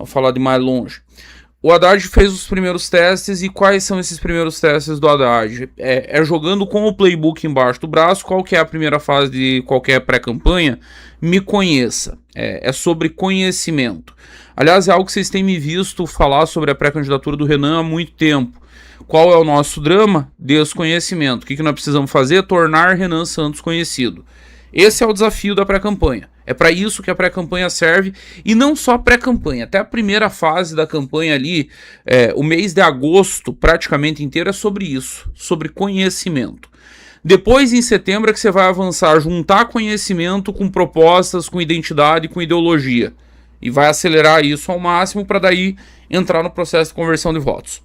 falar de mais longe. O Haddad fez os primeiros testes, e quais são esses primeiros testes do Haddad? É jogando com o playbook embaixo do braço. Qual que é a primeira fase de qualquer pré-campanha? Me conheça. É sobre conhecimento. Aliás, é algo que vocês têm me visto falar sobre a pré-candidatura do Renan há muito tempo. Qual é o nosso drama? Desconhecimento. O que nós precisamos fazer? Tornar Renan Santos conhecido. Esse é o desafio da pré-campanha. É para isso que a pré-campanha serve, e não só a pré-campanha, até a primeira fase da campanha ali, o mês de agosto praticamente inteiro é sobre isso, sobre conhecimento. Depois, em setembro, é que você vai avançar, juntar conhecimento com propostas, com identidade, com ideologia, e vai acelerar isso ao máximo para daí entrar no processo de conversão de votos.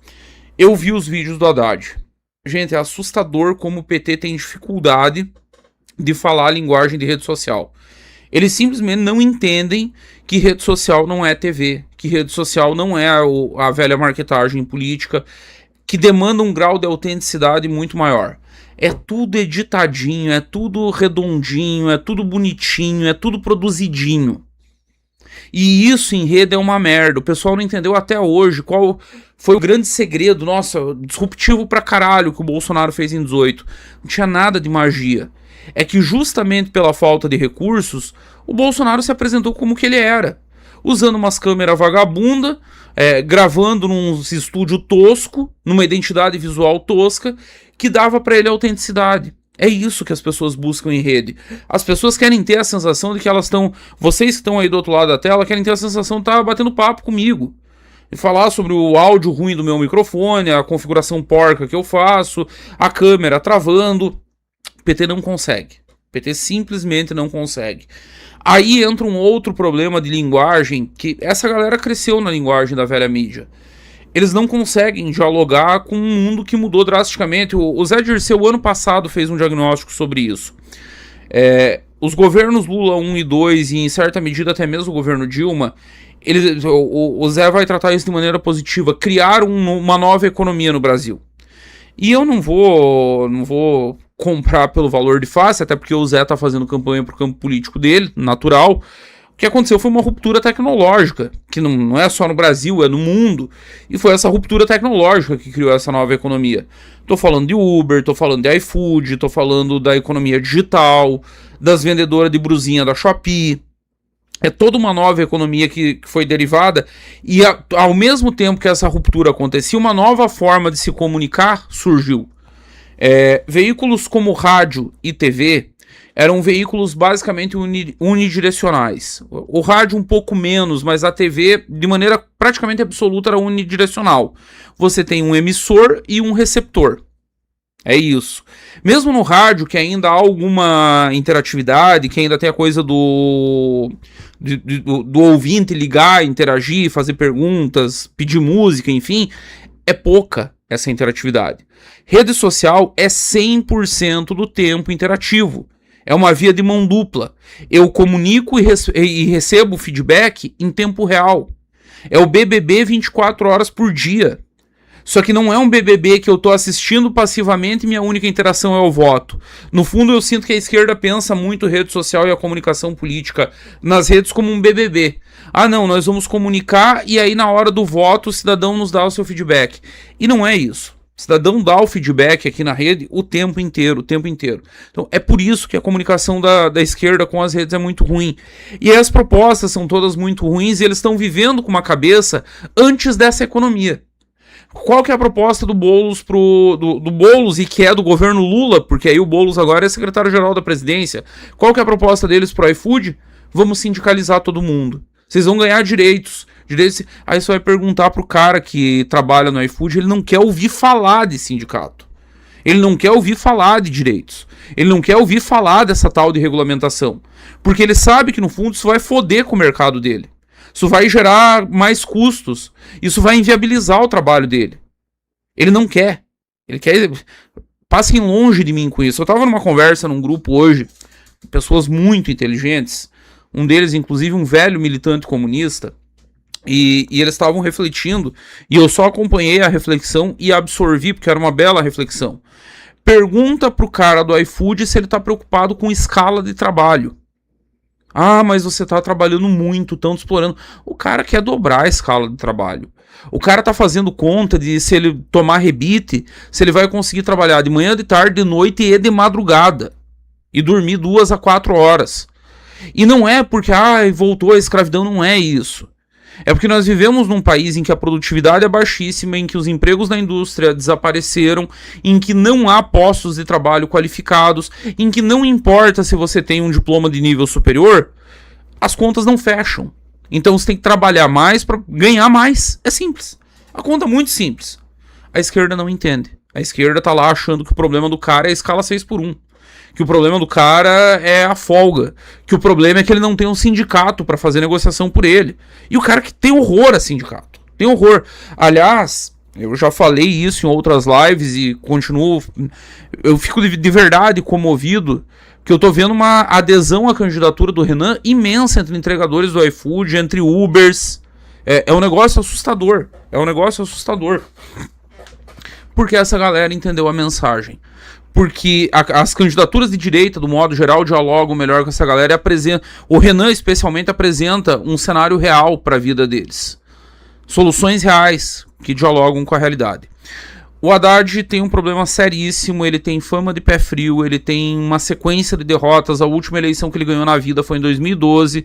Eu vi os vídeos do Haddad. Gente, é assustador como o PT tem dificuldade de falar a linguagem de rede social. Eles simplesmente não entendem que rede social não é TV, que rede social não é a velha marketagem política, que demanda um grau de autenticidade muito maior. É tudo editadinho, é tudo redondinho, é tudo bonitinho, é tudo produzidinho. E isso em rede é uma merda. O pessoal não entendeu até hoje qual foi o grande segredo, nossa, disruptivo pra caralho, que o Bolsonaro fez em 18. Não tinha nada de magia. É que justamente pela falta de recursos, o Bolsonaro se apresentou como que ele era. Usando umas câmeras vagabunda, gravando num estúdio tosco, numa identidade visual tosca, que dava pra ele autenticidade. É isso que as pessoas buscam em rede. As pessoas querem ter a sensação de que elas estão... Vocês que estão aí do outro lado da tela querem ter a sensação de estar batendo papo comigo. E falar sobre o áudio ruim do meu microfone, a configuração porca que eu faço, a câmera travando. O PT não consegue. O PT simplesmente não consegue. Aí entra um outro problema de linguagem, que essa galera cresceu na linguagem da velha mídia. Eles não conseguem dialogar com um mundo que mudou drasticamente. O Zé Dirceu, ano passado, fez um diagnóstico sobre isso. Os governos Lula 1 e 2, e em certa medida até mesmo o governo Dilma, o Zé vai tratar isso de maneira positiva, criar uma nova economia no Brasil. E eu não vou comprar pelo valor de face, até porque o Zé tá fazendo campanha pro campo político dele, natural. O que aconteceu foi uma ruptura tecnológica, que não é só no Brasil, é no mundo, e foi essa ruptura tecnológica que criou essa nova economia. Tô falando de Uber, tô falando de iFood, tô falando da economia digital, das vendedoras de brusinha da Shopee. É toda uma nova economia que foi derivada, e ao mesmo tempo que essa ruptura acontecia, uma nova forma de se comunicar surgiu. Veículos como rádio e TV eram veículos basicamente unidirecionais. O rádio um pouco menos, mas a TV, de maneira praticamente absoluta, era unidirecional. Você tem um emissor e um receptor. É isso. Mesmo no rádio, que ainda há alguma interatividade, que ainda tem a coisa do ouvinte ligar, interagir, fazer perguntas, pedir música, enfim, é pouca essa interatividade. Rede social é 100% do tempo interativo. É uma via de mão dupla. Eu comunico e recebo feedback em tempo real. É o BBB 24 horas por dia. Só que não é um BBB que eu tô assistindo passivamente e minha única interação é o voto. No fundo, eu sinto que a esquerda pensa muito rede social e a comunicação política nas redes como um BBB. Ah, não, nós vamos comunicar e aí na hora do voto o cidadão nos dá o seu feedback. E não é isso. O cidadão dá o feedback aqui na rede o tempo inteiro, o tempo inteiro. Então é por isso que a comunicação da esquerda com as redes é muito ruim. E aí as propostas são todas muito ruins e eles estão vivendo com uma cabeça antes dessa economia. Qual que é a proposta do Boulos do Boulos, e que é do governo Lula, porque aí o Boulos agora é secretário-geral da presidência. Qual que é a proposta deles pro iFood? Vamos sindicalizar todo mundo. Vocês vão ganhar direitos. Aí você vai perguntar pro cara que trabalha no iFood, ele não quer ouvir falar de sindicato. Ele não quer ouvir falar de direitos. Ele não quer ouvir falar dessa tal de regulamentação. Porque ele sabe que no fundo isso vai foder com o mercado dele. Isso vai gerar mais custos. Isso vai inviabilizar o trabalho dele. Ele não quer. Ele quer... Passem longe de mim com isso. Eu tava numa conversa num grupo hoje, pessoas muito inteligentes, um deles inclusive um velho militante comunista, e eles estavam refletindo, e eu só acompanhei a reflexão e absorvi, porque era uma bela reflexão. Pergunta pro cara do iFood se ele tá preocupado com escala de trabalho. Ah, mas você tá trabalhando muito, tão explorando. O cara quer dobrar a escala de trabalho. O cara tá fazendo conta de se ele tomar rebite, se ele vai conseguir trabalhar de manhã, de tarde, de noite e de madrugada. E dormir 2 a 4 horas. E não é porque, voltou a escravidão, não é isso. É porque nós vivemos num país em que a produtividade é baixíssima, em que os empregos na indústria desapareceram, em que não há postos de trabalho qualificados, em que não importa se você tem um diploma de nível superior, as contas não fecham. Então você tem que trabalhar mais para ganhar mais. É simples. A conta é muito simples. A esquerda não entende. A esquerda tá lá achando que o problema do cara é a escala 6x1. Que o problema do cara é a folga, que o problema é que ele não tem um sindicato para fazer negociação por ele. E o cara que tem horror a sindicato, tem horror. Aliás, eu já falei isso em outras lives e continuo, eu fico de verdade comovido, que eu tô vendo uma adesão à candidatura do Renan imensa entre entregadores do iFood, entre Ubers. É um negócio assustador, porque essa galera entendeu a mensagem. Porque as candidaturas de direita, do modo geral, dialogam melhor com essa galera e apresentam. O Renan, especialmente, apresenta um cenário real para a vida deles. Soluções reais que dialogam com a realidade. O Haddad tem um problema seríssimo, ele tem fama de pé frio, ele tem uma sequência de derrotas. A última eleição que ele ganhou na vida foi em 2012,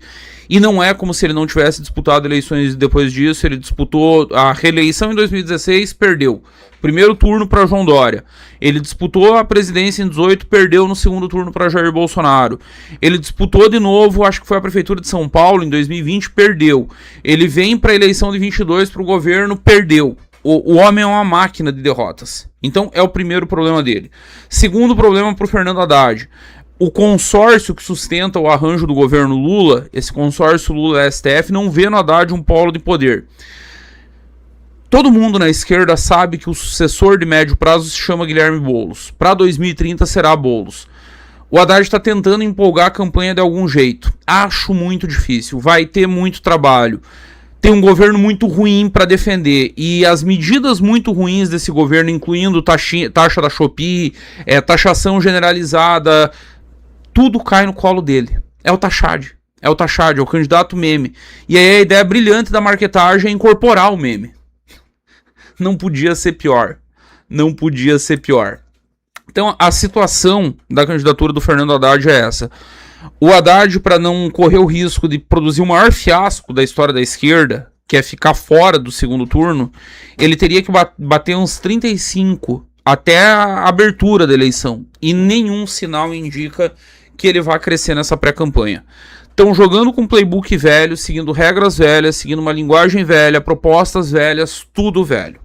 e não é como se ele não tivesse disputado eleições depois disso. Ele disputou a reeleição em 2016, perdeu. Primeiro turno para João Dória. Ele disputou a presidência em 2018, perdeu no segundo turno para Jair Bolsonaro. Ele disputou de novo, acho que foi a prefeitura de São Paulo, em 2020, perdeu. Ele vem para a eleição de 22 para o governo, perdeu. O homem é uma máquina de derrotas. Então é o primeiro problema dele. Segundo problema para o Fernando Haddad. O consórcio que sustenta o arranjo do governo Lula, esse consórcio Lula-STF, não vê no Haddad um polo de poder. Todo mundo na esquerda sabe que o sucessor de médio prazo se chama Guilherme Boulos. Para 2030 será Boulos. O Haddad está tentando empolgar a campanha de algum jeito. Acho muito difícil. Vai ter muito trabalho. Tem um governo muito ruim para defender, e as medidas muito ruins desse governo, incluindo taxa da Shopee, taxação generalizada, tudo cai no colo dele. É o Taxad, é o candidato meme. E aí a ideia brilhante da marketagem é incorporar o meme. Não podia ser pior. Então a situação da candidatura do Fernando Haddad é essa. O Haddad, para não correr o risco de produzir o maior fiasco da história da esquerda, que é ficar fora do segundo turno, ele teria que bater uns 35 até a abertura da eleição. E nenhum sinal indica que ele vai crescer nessa pré-campanha. Estão jogando com playbook velho, seguindo regras velhas, seguindo uma linguagem velha, propostas velhas, tudo velho.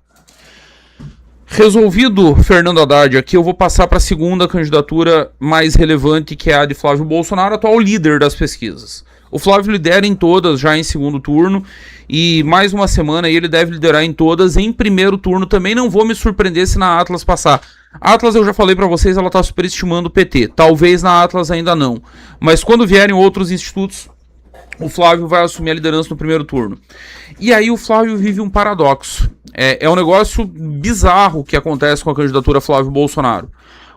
Resolvido Fernando Haddad aqui, eu vou passar para a segunda candidatura mais relevante, que é a de Flávio Bolsonaro, atual líder das pesquisas. O Flávio lidera em todas já em segundo turno, e mais uma semana ele deve liderar em todas em primeiro turno. Também não vou me surpreender se na Atlas passar. A Atlas, eu já falei para vocês, ela está superestimando o PT. Talvez na Atlas ainda não. Mas quando vierem outros institutos, o Flávio vai assumir a liderança no primeiro turno. E aí o Flávio vive um paradoxo. É um negócio bizarro que acontece com a candidatura Flávio Bolsonaro.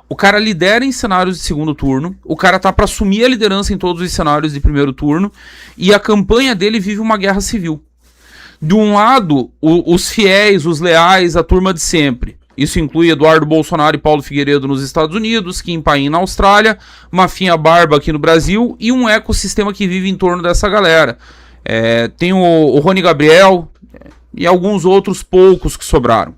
O cara lidera em cenários de segundo turno, o cara tá para assumir a liderança em todos os cenários de primeiro turno, e a campanha dele vive uma guerra civil. De um lado, os fiéis, os leais, a turma de sempre. Isso inclui Eduardo Bolsonaro e Paulo Figueiredo nos Estados Unidos, Kim Paim na Austrália, Mafinha Barba aqui no Brasil, e um ecossistema que vive em torno dessa galera. Tem o Rony Gabriel e alguns outros poucos que sobraram.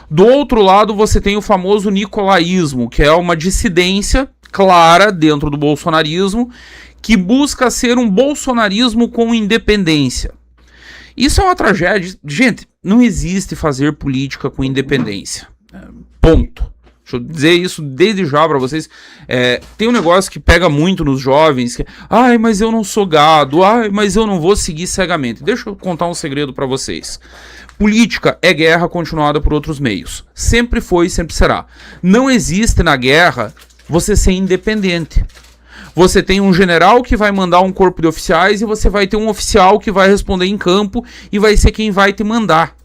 Do outro lado, você tem o famoso nicolaísmo, que é uma dissidência clara dentro do bolsonarismo, que busca ser um bolsonarismo com independência. Isso é uma tragédia. Gente, não existe fazer política com independência. Ponto. Deixa eu dizer isso desde já pra vocês. Tem um negócio que pega muito nos jovens, que mas eu não sou gado, mas eu não vou seguir cegamente. Deixa eu contar um segredo pra vocês. Política é guerra continuada por outros meios. Sempre foi e sempre será. Não existe na guerra você ser independente. Você tem um general que vai mandar um corpo de oficiais e você vai ter um oficial que vai responder em campo e vai ser quem vai te mandar.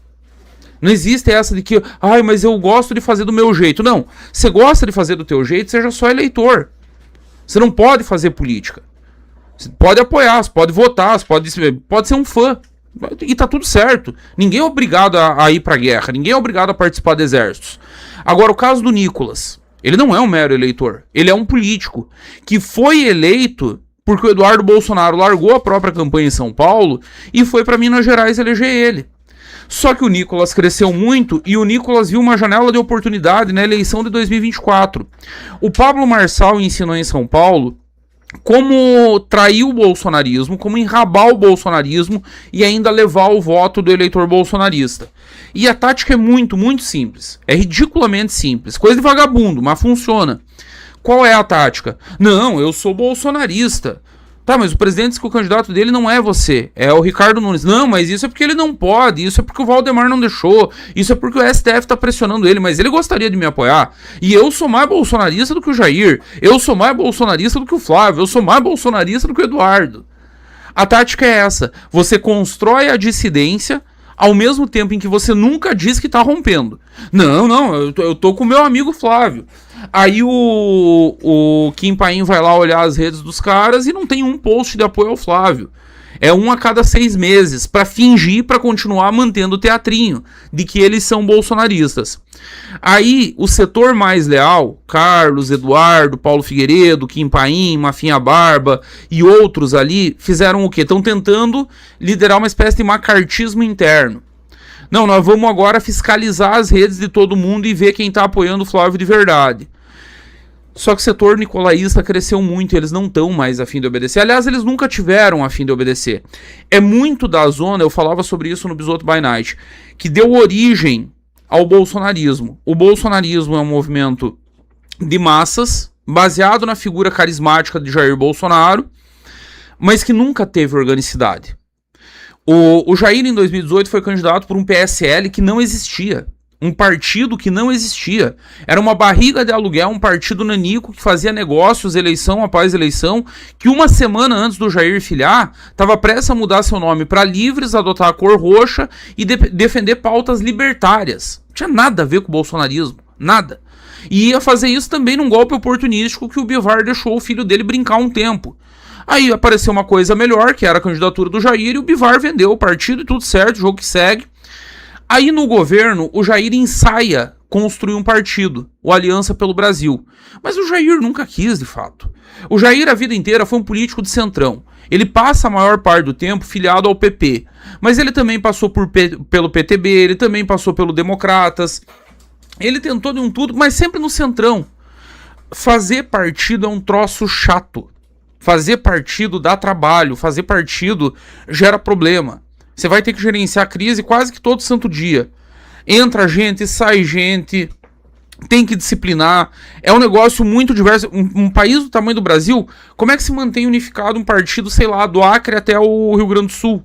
Não existe essa de que, mas eu gosto de fazer do meu jeito. Não, você gosta de fazer do teu jeito, seja só eleitor. Você não pode fazer política. Você pode apoiar, você pode votar, você pode ser um fã. E tá tudo certo. Ninguém é obrigado a ir pra guerra, ninguém é obrigado a participar de exércitos. Agora, o caso do Nicolas, ele não é um mero eleitor, ele é um político que foi eleito porque o Eduardo Bolsonaro largou a própria campanha em São Paulo e foi para Minas Gerais eleger ele. Só que o Nicolas cresceu muito e o Nicolas viu uma janela de oportunidade na eleição de 2024. O Pablo Marçal ensinou em São Paulo como trair o bolsonarismo, como enrabar o bolsonarismo e ainda levar o voto do eleitor bolsonarista. E a tática é muito, muito simples. É ridiculamente simples. Coisa de vagabundo, mas funciona. Qual é a tática? Não, eu sou bolsonarista. Tá, mas o presidente disse que o candidato dele não é você, é o Ricardo Nunes. Não, mas isso é porque ele não pode, isso é porque o Valdemar não deixou, isso é porque o STF tá pressionando ele, mas ele gostaria de me apoiar. E eu sou mais bolsonarista do que o Jair, eu sou mais bolsonarista do que o Flávio, eu sou mais bolsonarista do que o Eduardo. A tática é essa, você constrói a dissidência ao mesmo tempo em que você nunca diz que tá rompendo. Não, eu tô com o meu amigo Flávio. Aí o Kim Paim vai lá olhar as redes dos caras e não tem um post de apoio ao Flávio. É um a cada 6 meses, pra fingir, pra continuar mantendo o teatrinho de que eles são bolsonaristas. Aí o setor mais leal, Carlos, Eduardo, Paulo Figueiredo, Kim Paim, Mafinha Barba e outros ali, fizeram o quê? Estão tentando liderar uma espécie de macartismo interno. Não, nós vamos agora fiscalizar as redes de todo mundo e ver quem está apoiando o Flávio de verdade. Só que o setor nicolaísta cresceu muito, eles não estão mais a fim de obedecer. Aliás, eles nunca tiveram a fim de obedecer. É muito da zona, eu falava sobre isso no Bisoto by Night, que deu origem ao bolsonarismo. O bolsonarismo é um movimento de massas, baseado na figura carismática de Jair Bolsonaro, mas que nunca teve organicidade. O Jair, em 2018, foi candidato por um PSL que não existia. Um partido que não existia. Era uma barriga de aluguel, um partido nanico que fazia negócios, eleição após eleição, que uma semana antes do Jair filiar, estava prestes a mudar seu nome para Livres, adotar a cor roxa e defender pautas libertárias. Não tinha nada a ver com o bolsonarismo. Nada. E ia fazer isso também num golpe oportunístico que o Bivar deixou o filho dele brincar um tempo. Aí apareceu uma coisa melhor, que era a candidatura do Jair, e o Bivar vendeu o partido e tudo certo, jogo que segue. Aí no governo, o Jair ensaia construir um partido, o Aliança pelo Brasil. Mas o Jair nunca quis, de fato. O Jair, a vida inteira, foi um político de centrão. Ele passa a maior parte do tempo filiado ao PP. Mas ele também passou pelo PTB, ele também passou pelo Democratas. Ele tentou de um tudo, mas sempre no centrão. Fazer partido é um troço chato. Fazer partido dá trabalho, fazer partido gera problema. Você vai ter que gerenciar a crise quase que todo santo dia. Entra gente, sai gente, tem que disciplinar. É um negócio muito diverso. Um país do tamanho do Brasil, como é que se mantém unificado um partido, sei lá, do Acre até o Rio Grande do Sul?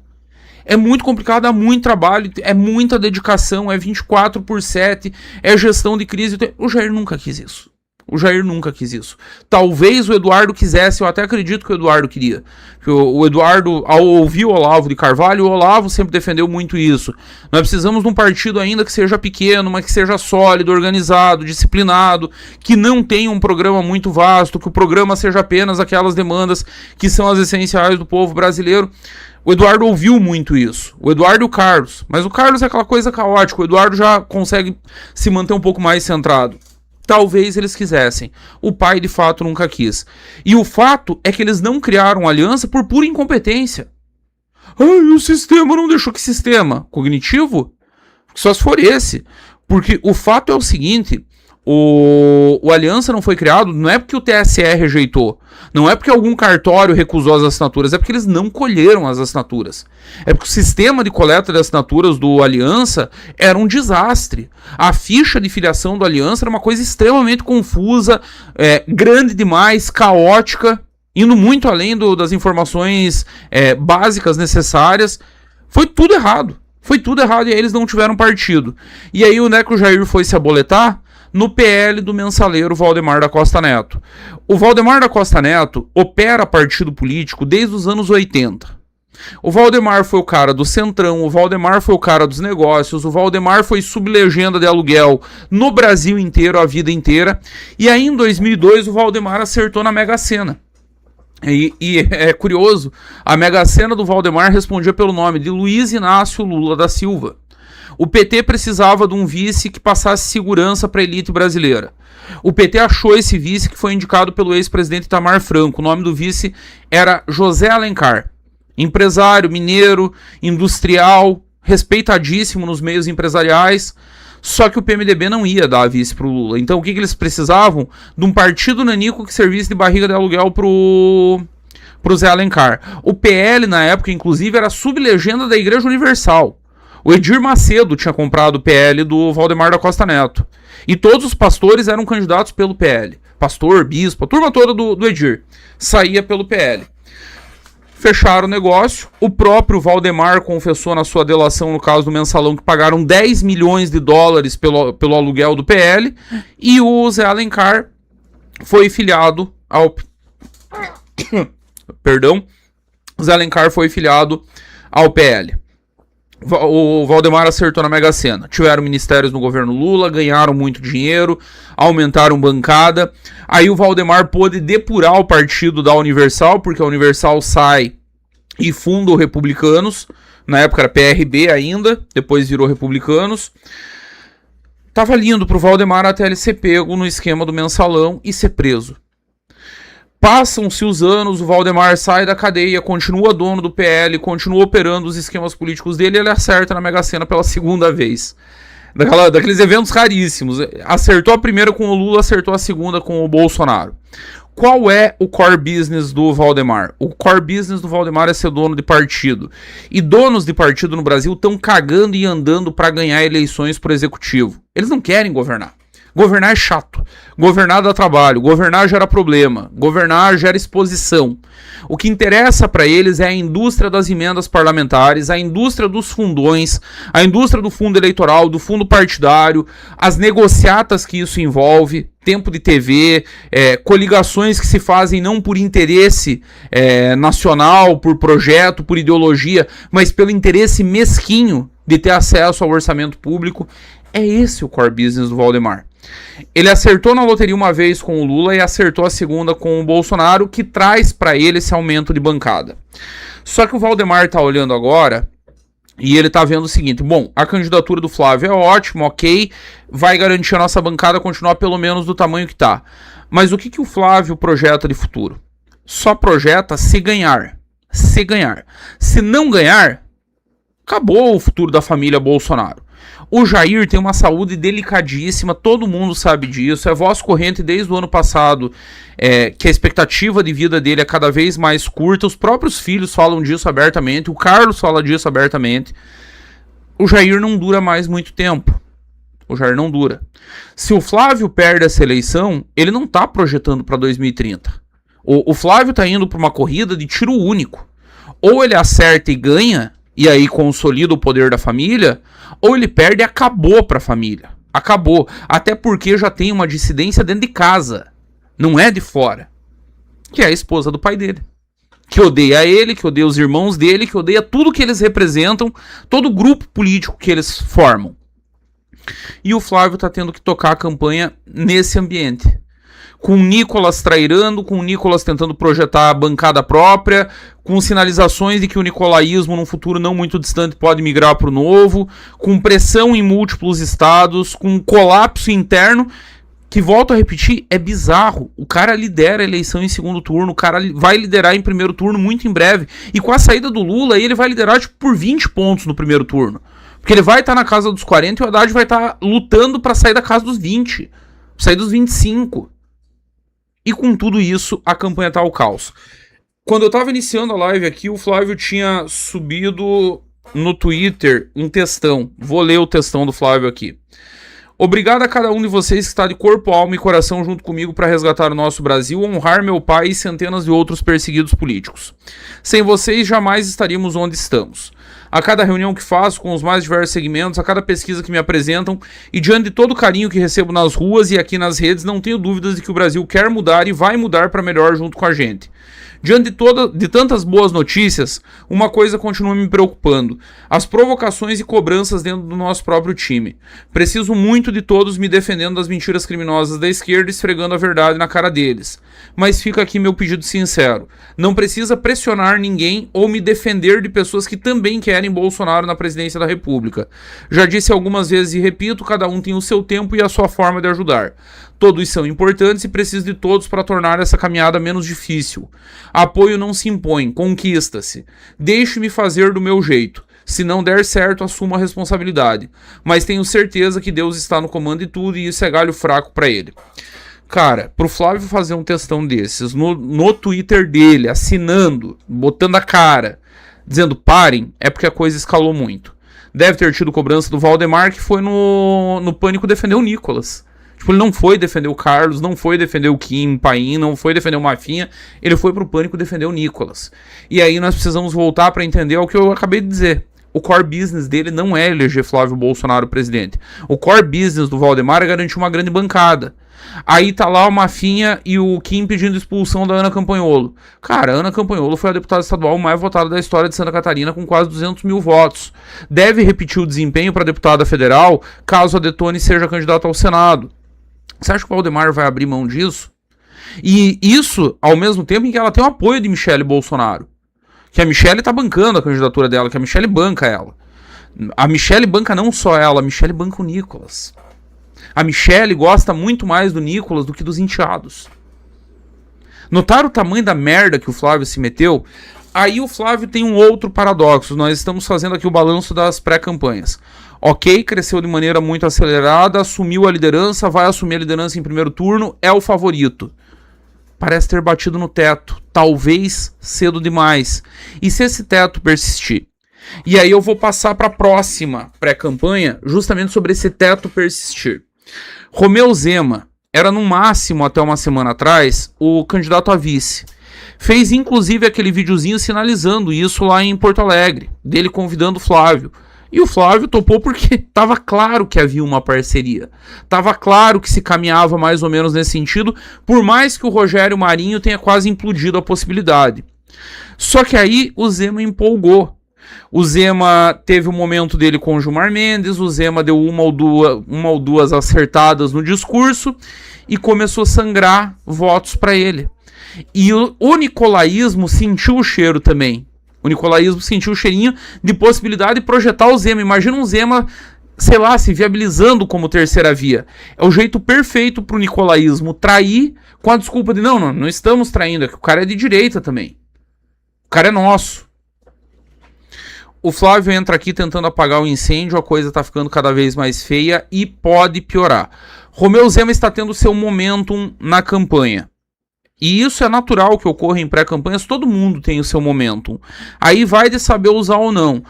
É muito complicado, dá muito trabalho, é muita dedicação, é 24/7, é gestão de crise. O Jair nunca quis isso. O Jair nunca quis isso. Talvez o Eduardo quisesse, eu até acredito que o Eduardo queria. Que o Eduardo, ao ouvir o Olavo de Carvalho, o Olavo sempre defendeu muito isso. Nós precisamos de um partido ainda que seja pequeno, mas que seja sólido, organizado, disciplinado, que não tenha um programa muito vasto, que o programa seja apenas aquelas demandas que são as essenciais do povo brasileiro. O Eduardo ouviu muito isso. O Eduardo e o Carlos. Mas o Carlos é aquela coisa caótica. O Eduardo já consegue se manter um pouco mais centrado. Talvez eles quisessem. O pai, de fato, nunca quis. E o fato é que eles não criaram aliança por pura incompetência. Ai, o sistema não deixou. Que sistema? Cognitivo? Só se for esse. Porque o fato é o seguinte... O Aliança não foi criado, não é porque o TSE rejeitou, não é porque algum cartório recusou as assinaturas, é porque eles não colheram as assinaturas. É porque o sistema de coleta de assinaturas do Aliança era um desastre. A ficha de filiação do Aliança era uma coisa extremamente confusa, grande demais, caótica, indo muito além das informações básicas necessárias. Foi tudo errado. Foi tudo errado e aí eles não tiveram partido. E aí o Neco Jair foi se aboletar no PL do mensaleiro Valdemar da Costa Neto. O Valdemar da Costa Neto opera partido político desde os anos 80. O Valdemar foi o cara do centrão, o Valdemar foi o cara dos negócios, o Valdemar foi sublegenda de aluguel no Brasil inteiro, a vida inteira. E aí em 2002 o Valdemar acertou na Mega Sena. E é curioso, a Mega Sena do Valdemar respondia pelo nome de Luiz Inácio Lula da Silva. O PT precisava de um vice que passasse segurança para a elite brasileira. O PT achou esse vice, que foi indicado pelo ex-presidente Itamar Franco. O nome do vice era José Alencar. Empresário, mineiro, industrial, respeitadíssimo nos meios empresariais. Só que o PMDB não ia dar a vice pro Lula. Então o que eles precisavam? De um partido nanico que servisse de barriga de aluguel pro Zé Alencar. O PL, na época, inclusive, era sublegenda da Igreja Universal. O Edir Macedo tinha comprado o PL do Valdemar da Costa Neto. E todos os pastores eram candidatos pelo PL. Pastor, bispo, a turma toda do Edir saía pelo PL. Fecharam o negócio. O próprio Valdemar confessou na sua delação, no caso do Mensalão, que pagaram 10 milhões de dólares pelo aluguel do PL. E o Zé Alencar foi filiado ao... Perdão. O Zé Alencar foi filiado ao PL. O Valdemar acertou na Mega Sena. Tiveram ministérios no governo Lula, ganharam muito dinheiro, aumentaram bancada. Aí o Valdemar pôde depurar o partido da Universal, porque a Universal sai e funda o Republicanos. Na época era PRB ainda, depois virou Republicanos. Tava lindo pro Valdemar até ele ser pego no esquema do Mensalão e ser preso. Passam-se os anos, o Valdemar sai da cadeia, continua dono do PL, continua operando os esquemas políticos dele e ele acerta na Mega Sena pela segunda vez. Daqueles eventos raríssimos. Acertou a primeira com o Lula, acertou a segunda com o Bolsonaro. Qual é o core business do Valdemar? O core business do Valdemar é ser dono de partido. E donos de partido no Brasil estão cagando e andando para ganhar eleições pro executivo. Eles não querem governar. Governar é chato, governar dá trabalho, governar gera problema, governar gera exposição. O que interessa para eles é a indústria das emendas parlamentares, a indústria dos fundões, a indústria do fundo eleitoral, do fundo partidário, as negociatas que isso envolve, tempo de TV, coligações que se fazem não por interesse nacional, por projeto, por ideologia, mas pelo interesse mesquinho de ter acesso ao orçamento público. É esse o core business do Valdemar. Ele acertou na loteria uma vez com o Lula e acertou a segunda com o Bolsonaro, que traz para ele esse aumento de bancada. Só que o Valdemar tá olhando agora e ele tá vendo o seguinte: bom, a candidatura do Flávio é ótima, ok, vai garantir a nossa bancada continuar pelo menos do tamanho que tá. Mas o que o Flávio projeta de futuro? Só projeta se ganhar. Se ganhar. Se não ganhar, acabou o futuro da família Bolsonaro. O Jair tem uma saúde delicadíssima, todo mundo sabe disso, é voz corrente desde o ano passado, que a expectativa de vida dele é cada vez mais curta, os próprios filhos falam disso abertamente, o Carlos fala disso abertamente. O Jair não dura mais muito tempo, o Jair não dura. Se o Flávio perde essa eleição, ele não está projetando para 2030. O Flávio está indo para uma corrida de tiro único, ou ele acerta e ganha, e aí consolida o poder da família, ou ele perde e acabou pra família. Acabou. Até porque já tem uma dissidência dentro de casa. Não é de fora. Que é a esposa do pai dele. Que odeia ele, que odeia os irmãos dele, que odeia tudo que eles representam, todo o grupo político que eles formam. E o Flávio tá tendo que tocar a campanha nesse ambiente. Com o Nicolas trairando, com o Nicolas tentando projetar a bancada própria, com sinalizações de que o nicolaísmo, num futuro não muito distante, pode migrar para o novo, com pressão em múltiplos estados, com colapso interno, que, volto a repetir, é bizarro. O cara lidera a eleição em segundo turno, o cara vai liderar em primeiro turno muito em breve, e com a saída do Lula, ele vai liderar tipo, por 20 pontos no primeiro turno. Porque ele vai estar na casa dos 40 e o Haddad vai estar lutando para sair da casa dos 20, sair dos 25. E com tudo isso, a campanha tá ao caos. Quando eu tava iniciando a live aqui, o Flávio tinha subido no Twitter um textão. Vou ler o textão do Flávio aqui. Obrigado a cada um de vocês que está de corpo, alma e coração junto comigo para resgatar o nosso Brasil, honrar meu pai e centenas de outros perseguidos políticos. Sem vocês, jamais estaríamos onde estamos. A cada reunião que faço com os mais diversos segmentos, a cada pesquisa que me apresentam e diante de todo o carinho que recebo nas ruas e aqui nas redes, não tenho dúvidas de que o Brasil quer mudar e vai mudar para melhor junto com a gente. Diante de tantas boas notícias, uma coisa continua me preocupando: as provocações e cobranças dentro do nosso próprio time. Preciso muito de todos me defendendo das mentiras criminosas da esquerda e esfregando a verdade na cara deles. Mas fica aqui meu pedido sincero: não precisa pressionar ninguém ou me defender de pessoas que também querem Bolsonaro na presidência da República. Já disse algumas vezes e repito, cada um tem o seu tempo e a sua forma de ajudar. Todos são importantes e preciso de todos para tornar essa caminhada menos difícil. Apoio não se impõe, conquista-se. Deixe-me fazer do meu jeito. Se não der certo, assumo a responsabilidade. Mas tenho certeza que Deus está no comando de tudo e isso é galho fraco para ele. Cara, pro Flávio fazer um textão desses no Twitter dele, assinando, botando a cara, dizendo parem, é porque a coisa escalou muito. Deve ter tido cobrança do Valdemar, que foi no Pânico defender o Nicolas. Tipo, ele não foi defender o Carlos, não foi defender o Kim Paim, não foi defender o Mafinha, ele foi pro Pânico defender o Nicolas. E aí nós precisamos voltar para entender o que eu acabei de dizer. O core business dele não é eleger Flávio Bolsonaro presidente. O core business do Valdemar é garantir uma grande bancada. Aí tá lá o Mafinha e o Kim pedindo expulsão da Ana Campanholo. Cara, a Ana Campanholo foi a deputada estadual mais votada da história de Santa Catarina com quase 200 mil votos. Deve repetir o desempenho para deputada federal caso a Detone seja candidata ao Senado. Você acha que o Valdemar vai abrir mão disso? E isso ao mesmo tempo em que ela tem o apoio de Michele Bolsonaro. Que a Michele tá bancando a candidatura dela, que a Michele banca ela. A Michele banca não só ela, a Michele banca o Nicolas. A Michele gosta muito mais do Nicolas do que dos enteados. Notaram o tamanho da merda que o Flávio se meteu? Aí o Flávio tem um outro paradoxo. Nós estamos fazendo aqui o balanço das pré-campanhas. Ok, cresceu de maneira muito acelerada, assumiu a liderança, vai assumir a liderança em primeiro turno, é o favorito. Parece ter batido no teto, talvez cedo demais. E se esse teto persistir? E aí eu vou passar para a próxima pré-campanha, justamente sobre esse teto persistir. Romeu Zema era no máximo, até uma semana atrás, o candidato a vice. Fez inclusive aquele videozinho sinalizando isso lá em Porto Alegre, dele convidando o Flávio. E o Flávio topou porque estava claro que havia uma parceria. Estava claro que se caminhava mais ou menos nesse sentido, por mais que o Rogério Marinho tenha quase implodido a possibilidade. Só que aí o Zema empolgou. O Zema teve o momento dele com o Gilmar Mendes, o Zema deu uma ou duas acertadas no discurso e começou a sangrar votos para ele. E o nicolaísmo sentiu o cheiro também. O nicolaísmo sentiu o cheirinho de possibilidade de projetar o Zema. Imagina um Zema, sei lá, se viabilizando como terceira via. É o jeito perfeito pro nicolaísmo trair com a desculpa de não estamos traindo, é que o cara é de direita também. O cara é nosso. O Flávio entra aqui tentando apagar o incêndio, a coisa tá ficando cada vez mais feia e pode piorar. Romeu Zema está tendo seu momentum na campanha. E isso é natural que ocorra em pré-campanhas, todo mundo tem o seu momentum. Aí vai de saber usar ou não.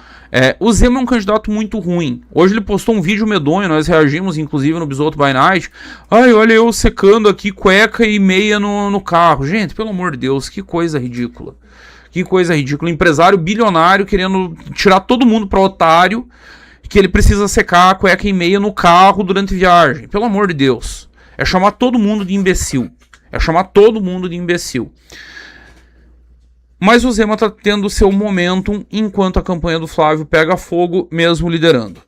O Zema é um candidato muito ruim. Hoje ele postou um vídeo medonho, nós reagimos inclusive no Bisoto by Night. Ai, olha eu secando aqui cueca e meia no carro. Gente, pelo amor de Deus, que coisa ridícula. Que coisa ridícula. Empresário bilionário querendo tirar todo mundo para otário, que ele precisa secar a cueca e meia no carro durante viagem. Pelo amor de Deus. É chamar todo mundo de imbecil. É chamar todo mundo de imbecil. Mas o Zema está tendo seu momentum enquanto a campanha do Flávio pega fogo, mesmo liderando.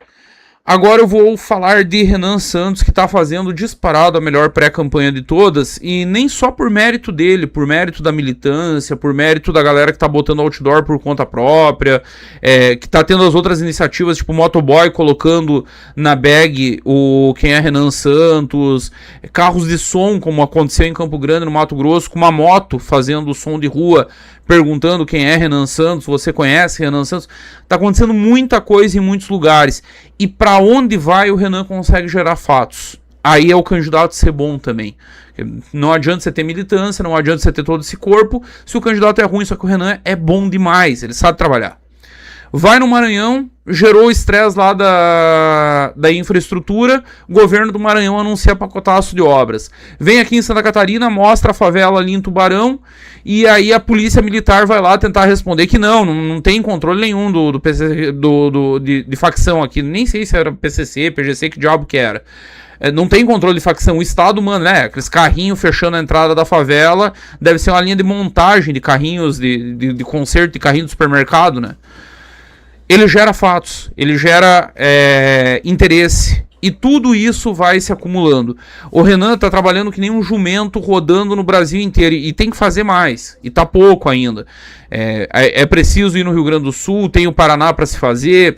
Agora eu vou falar de Renan Santos, que está fazendo disparado a melhor pré-campanha de todas, e nem só por mérito dele, por mérito da militância, por mérito da galera que está botando outdoor por conta própria, que está tendo as outras iniciativas, tipo o Motoboy colocando na bag o quem é Renan Santos, carros de som, como aconteceu em Campo Grande, no Mato Grosso, com uma moto fazendo som de rua, perguntando quem é Renan Santos, você conhece Renan Santos? Tá acontecendo muita coisa em muitos lugares. E para onde vai o Renan consegue gerar fatos. Aí é o candidato ser bom também. Não adianta você ter militância, não adianta você ter todo esse corpo, se o candidato é ruim, só que o Renan é bom demais, ele sabe trabalhar. Vai no Maranhão, gerou estresse lá da infraestrutura, o governo do Maranhão anuncia pacotaço de obras. Vem aqui em Santa Catarina, mostra a favela ali em Tubarão, e aí a polícia militar vai lá tentar responder que não tem controle nenhum do PCC, de facção aqui, nem sei se era PCC, PGC, que diabo que era. Não tem controle de facção, o Estado manda, né? Aqueles carrinhos fechando a entrada da favela, deve ser uma linha de montagem de carrinhos, de conserto de carrinho do supermercado, né? Ele gera fatos, ele gera interesse, e tudo isso vai se acumulando. O Renan tá trabalhando que nem um jumento rodando no Brasil inteiro, e tem que fazer mais, e tá pouco ainda. É preciso ir no Rio Grande do Sul, tem o Paraná para se fazer.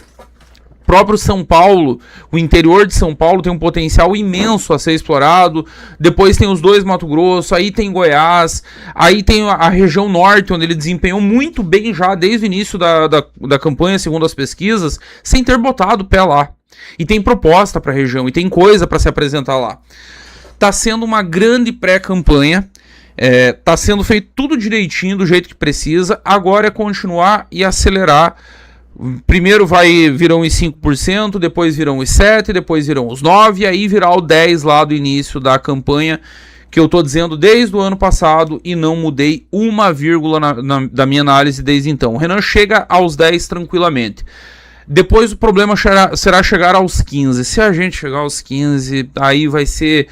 Próprio São Paulo, o interior de São Paulo tem um potencial imenso a ser explorado. Depois tem os dois Mato Grosso, aí tem Goiás, aí tem a região norte, onde ele desempenhou muito bem já desde o início da campanha, segundo as pesquisas, sem ter botado o pé lá. E tem proposta para a região, e tem coisa para se apresentar lá. Tá sendo uma grande pré-campanha, tá sendo feito tudo direitinho, do jeito que precisa. Agora é continuar e acelerar. Primeiro virão os 5%, depois virão os 7%, depois virão os 9%, e aí virá o 10% lá do início da campanha, que eu tô dizendo desde o ano passado e não mudei uma vírgula da minha análise desde então. O Renan chega aos 10% tranquilamente. Depois o problema será chegar aos 15%. Se a gente chegar aos 15%, aí vai ser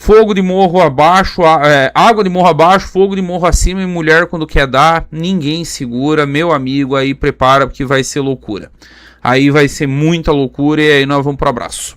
fogo de morro abaixo, água de morro abaixo, fogo de morro acima, e mulher quando quer dar, ninguém segura. Meu amigo, aí prepara porque vai ser loucura. Aí vai ser muita loucura, e aí nós vamos pro abraço.